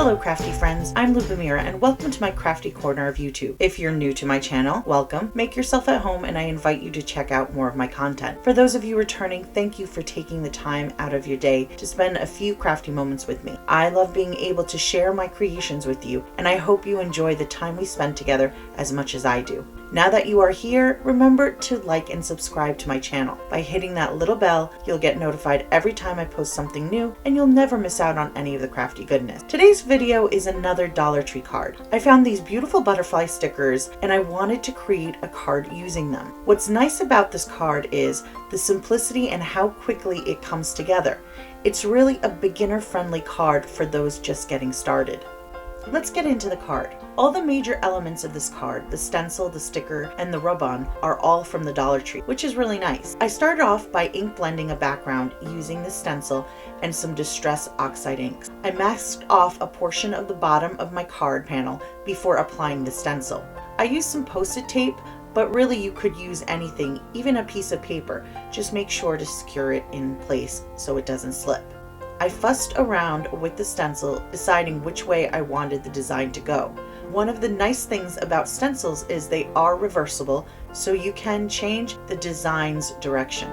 Hello crafty friends, I'm Lubomira and welcome to my crafty corner of YouTube. If you're new to my channel, welcome, make yourself at home, and I invite you to check out more of my content. For those of you returning, thank you for taking the time out of your day to spend a few crafty moments with me. I love being able to share my creations with you, and I hope you enjoy the time we spend together as much as I do. Now that you are here, remember to like and subscribe to my channel. By hitting that little bell, you'll get notified every time I post something new, and you'll never miss out on any of the crafty goodness. Today's video is another Dollar Tree card. I found these beautiful butterfly stickers, and I wanted to create a card using them. What's nice about this card is the simplicity and how quickly it comes together. It's really a beginner-friendly card for those just getting started. Let's get into the card. All the major elements of this card, the stencil, the sticker, and the rub-on, are all from the Dollar Tree, which is really nice. I started off by ink blending a background using the stencil and some Distress Oxide inks. I masked off a portion of the bottom of my card panel before applying the stencil. I used some Post-it tape, but really you could use anything, even a piece of paper. Just make sure to secure it in place so it doesn't slip. I fussed around with the stencil, deciding which way I wanted the design to go. One of the nice things about stencils is they are reversible, so you can change the design's direction.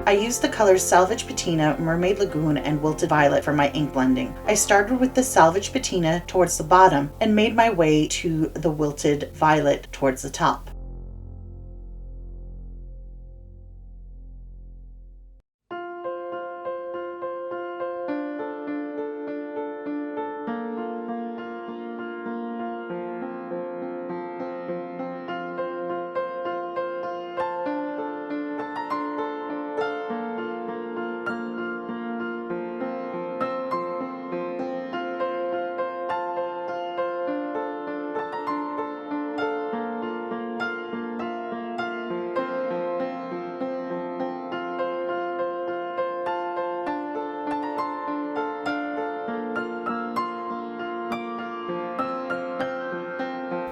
I used the colors Salvaged Patina, Mermaid Lagoon, and Wilted Violet for my ink blending. I started with the Salvaged Patina towards the bottom and made my way to the Wilted Violet towards the top.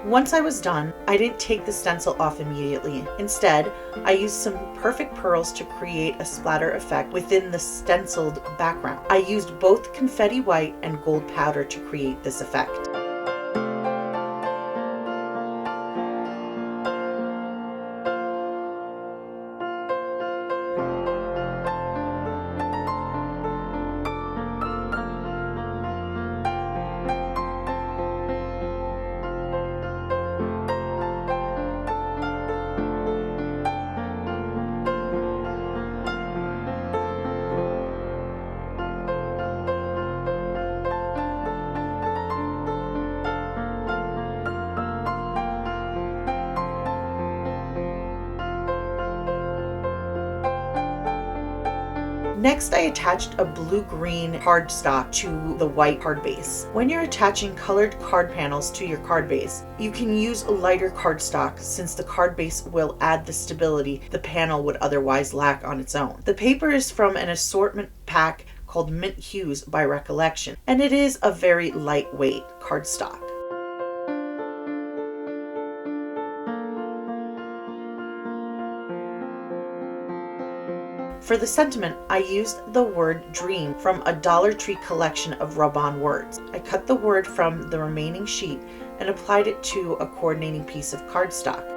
Once I was done, I didn't take the stencil off immediately. Instead, I used some perfect pearls to create a splatter effect within the stenciled background. I used both confetti white and gold powder to create this effect. Next, I attached a blue-green cardstock to the white card base. When you're attaching colored card panels to your card base, you can use a lighter cardstock since the card base will add the stability the panel would otherwise lack on its own. The paper is from an assortment pack called Mint Hues by Recollections, and it is a very lightweight cardstock. For the sentiment, I used the word dream from a Dollar Tree collection of rub-on words. I cut the word from the remaining sheet and applied it to a coordinating piece of cardstock.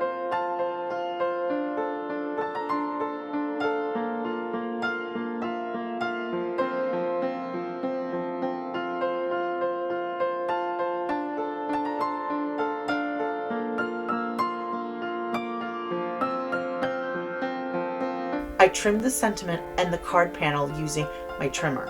I trimmed the sentiment and the card panel using my trimmer.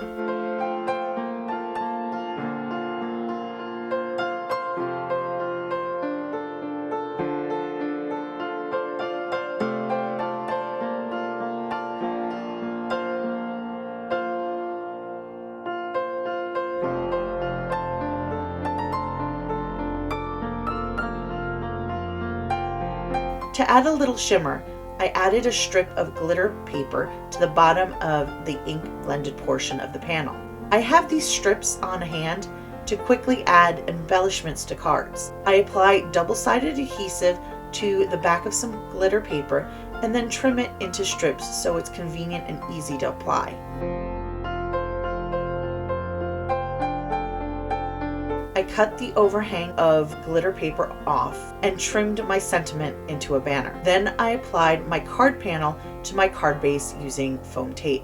To add a little shimmer, I added a strip of glitter paper to the bottom of the ink blended portion of the panel. I have these strips on hand to quickly add embellishments to cards. I apply double-sided adhesive to the back of some glitter paper and then trim it into strips so it's convenient and easy to apply. I cut the overhang of glitter paper off and trimmed my sentiment into a banner. Then I applied my card panel to my card base using foam tape.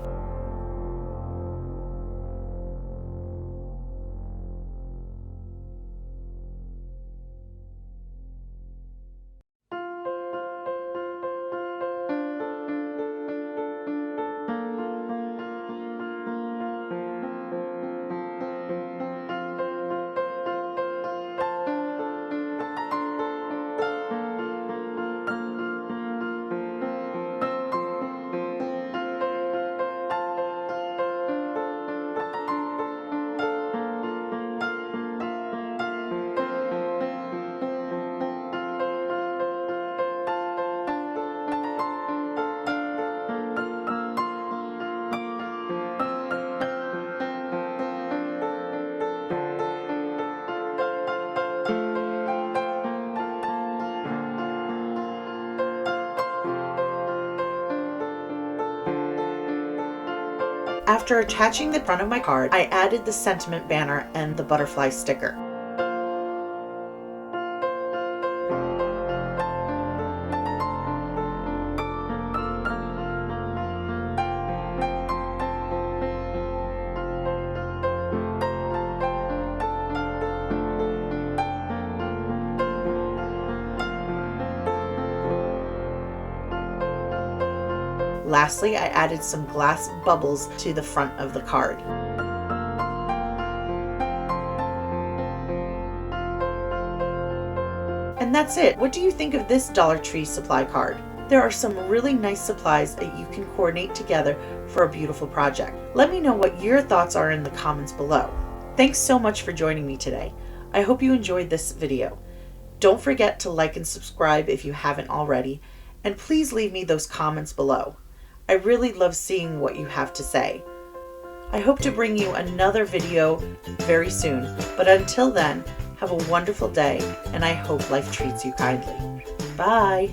After attaching the front of my card, I added the sentiment banner and the butterfly sticker. Lastly, I added some glass bubbles to the front of the card. And that's it. What do you think of this Dollar Tree supply card? There are some really nice supplies that you can coordinate together for a beautiful project. Let me know what your thoughts are in the comments below. Thanks so much for joining me today. I hope you enjoyed this video. Don't forget to like and subscribe if you haven't already, and please leave me those comments below. I really love seeing what you have to say. I hope to bring you another video very soon, but until then, have a wonderful day, and I hope life treats you kindly. Bye!